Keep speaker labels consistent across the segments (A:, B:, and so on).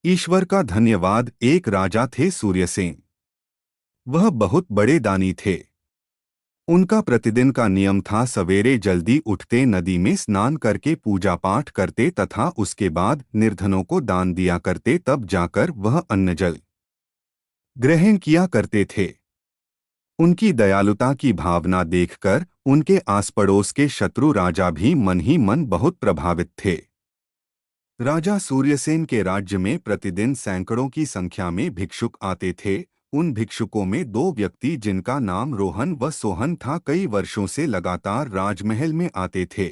A: ईश्वर का धन्यवाद। एक राजा थे सूर्यसेन। वह बहुत बड़े दानी थे। उनका प्रतिदिन का नियम था सवेरे जल्दी उठते नदी में स्नान करके पूजा पाठ करते तथा उसके बाद निर्धनों को दान दिया करते, तब जाकर वह अन्न जल ग्रहण किया करते थे। उनकी दयालुता की भावना देखकर उनके आस पड़ोस के शत्रु राजा भी मन ही मन बहुत प्रभावित थे। राजा सूर्यसेन के राज्य में प्रतिदिन सैकड़ों की संख्या में भिक्षुक आते थे। उन भिक्षुकों में दो व्यक्ति जिनका नाम रोहन व सोहन था, कई वर्षों से लगातार राजमहल में आते थे।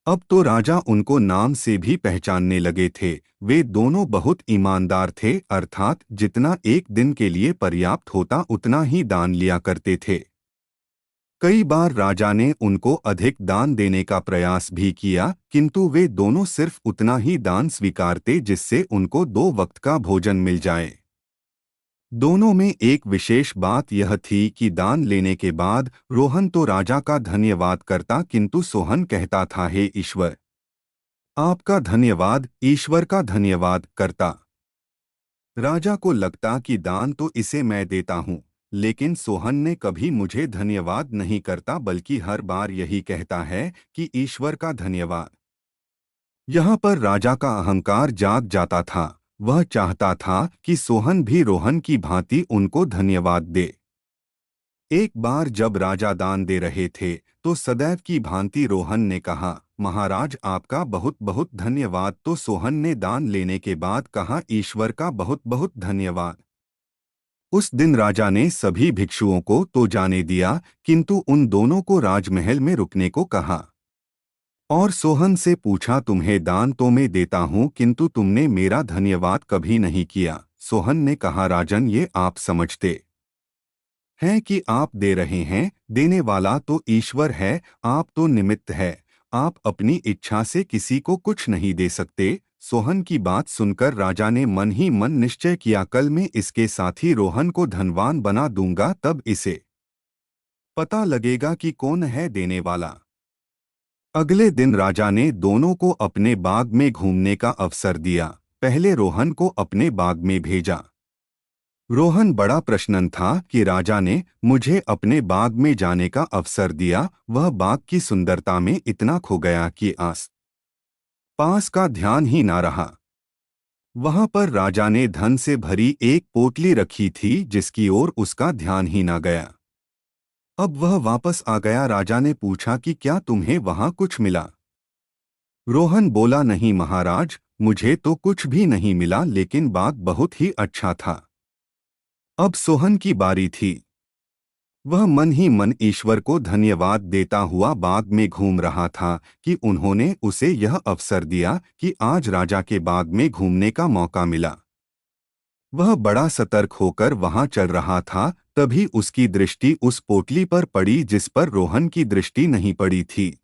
A: अब तो राजा उनको नाम से भी पहचानने लगे थे। वे दोनों बहुत ईमानदार थे, अर्थात जितना एक दिन के लिए पर्याप्त होता उतना ही दान लिया करते थे। कई बार राजा ने उनको अधिक दान देने का प्रयास भी किया, किंतु वे दोनों सिर्फ उतना ही दान स्वीकारते जिससे उनको दो वक्त का भोजन मिल जाए। दोनों में एक विशेष बात यह थी कि दान लेने के बाद रोहन तो राजा का धन्यवाद करता, किंतु सोहन कहता था, हे ईश्वर, आपका धन्यवाद। ईश्वर का धन्यवाद करता। राजा को लगता कि दान तो इसे मैं देता हूँ, लेकिन सोहन ने कभी मुझे धन्यवाद नहीं करता, बल्कि हर बार यही कहता है कि ईश्वर का धन्यवाद। यहाँ पर राजा का अहंकार जाग जाता था। वह चाहता था कि सोहन भी रोहन की भांति उनको धन्यवाद दे। एक बार जब राजा दान दे रहे थे तो सदैव की भांति रोहन ने कहा, महाराज आपका बहुत बहुत धन्यवाद। तो सोहन ने दान लेने के बाद कहा, ईश्वर का बहुत बहुत धन्यवाद। उस दिन राजा ने सभी भिक्षुओं को तो जाने दिया, किंतु उन दोनों को राजमहल में रुकने को कहा और सोहन से पूछा, तुम्हें दान तो मैं देता हूँ, किंतु तुमने मेरा धन्यवाद कभी नहीं किया। सोहन ने कहा, राजन, ये आप समझते हैं कि आप दे रहे हैं, देने वाला तो ईश्वर है, आप तो निमित्त है। आप अपनी इच्छा से किसी को कुछ नहीं दे सकते। सोहन की बात सुनकर राजा ने मन ही मन निश्चय किया, कल मैं इसके साथ ही रोहन को धनवान बना दूंगा, तब इसे पता लगेगा कि कौन है देने वाला। अगले दिन राजा ने दोनों को अपने बाग में घूमने का अवसर दिया। पहले रोहन को अपने बाग में भेजा। रोहन बड़ा प्रसन्न था कि राजा ने मुझे अपने बाग में जाने का अवसर दिया। वह बाग की सुंदरता में इतना खो गया कि आस पास का ध्यान ही ना रहा। वहां पर राजा ने धन से भरी एक पोटली रखी थी जिसकी ओर उसका ध्यान ही ना गया। अब वह वापस आ गया। राजा ने पूछा कि क्या तुम्हें वहां कुछ मिला? रोहन बोला, नहीं महाराज, मुझे तो कुछ भी नहीं मिला, लेकिन बाग बहुत ही अच्छा था। अब सोहन की बारी थी। वह मन ही मन ईश्वर को धन्यवाद देता हुआ बाग में घूम रहा था कि उन्होंने उसे यह अवसर दिया कि आज राजा के बाग में घूमने का मौका मिला। वह बड़ा सतर्क होकर वहां चल रहा था, तभी उसकी दृष्टि उस पोटली पर पड़ी जिस पर रोहन की दृष्टि नहीं पड़ी थी।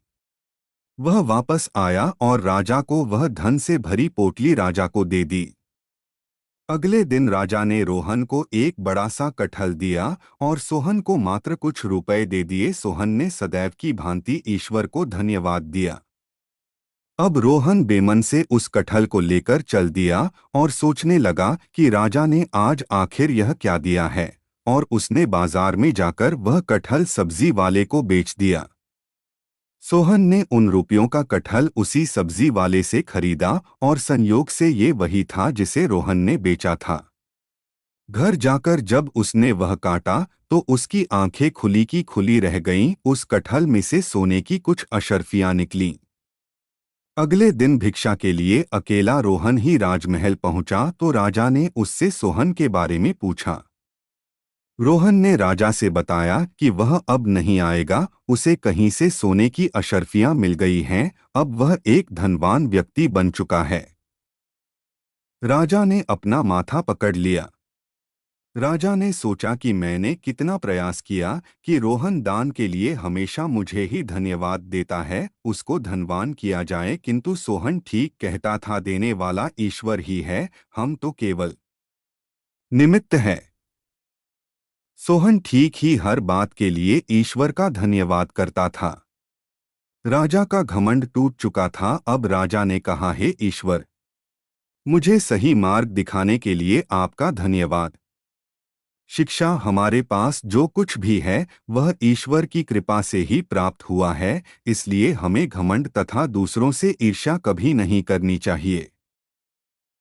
A: वह वापस आया और राजा को वह धन से भरी पोटली राजा को दे दी। अगले दिन राजा ने रोहन को एक बड़ा सा कटहल दिया और सोहन को मात्र कुछ रुपए दे दिए। सोहन ने सदैव की भांति ईश्वर को धन्यवाद दिया। अब रोहन बेमन से उस कटहल को लेकर चल दिया और सोचने लगा कि राजा ने आज आखिर यह क्या दिया है, और उसने बाजार में जाकर वह कटहल सब्जी वाले को बेच दिया। सोहन ने उन रुपयों का कटहल उसी सब्जी वाले से खरीदा और संयोग से ये वही था जिसे रोहन ने बेचा था। घर जाकर जब उसने वह काटा तो उसकी आंखें खुली की खुली रह गईं। उस कटहल में से सोने की कुछ अशर्फियां निकलीं। अगले दिन भिक्षा के लिए अकेला रोहन ही राजमहल पहुंचा तो राजा ने उससे सोहन के बारे में पूछा। रोहन ने राजा से बताया कि वह अब नहीं आएगा, उसे कहीं से सोने की अशर्फियां मिल गई हैं, अब वह एक धनवान व्यक्ति बन चुका है। राजा ने अपना माथा पकड़ लिया। राजा ने सोचा कि मैंने कितना प्रयास किया कि रोहन दान के लिए हमेशा मुझे ही धन्यवाद देता है, उसको धनवान किया जाए, किंतु सोहन ठीक कहता था, देने वाला ईश्वर ही है, हम तो केवल निमित्त है। सोहन ठीक ही हर बात के लिए ईश्वर का धन्यवाद करता था। राजा का घमंड टूट चुका था। अब राजा ने कहा, हे ईश्वर, मुझे सही मार्ग दिखाने के लिए आपका धन्यवाद। शिक्षा हमारे पास जो कुछ भी है वह ईश्वर की कृपा से ही प्राप्त हुआ है, इसलिए हमें घमंड तथा दूसरों से ईर्ष्या कभी नहीं करनी चाहिए।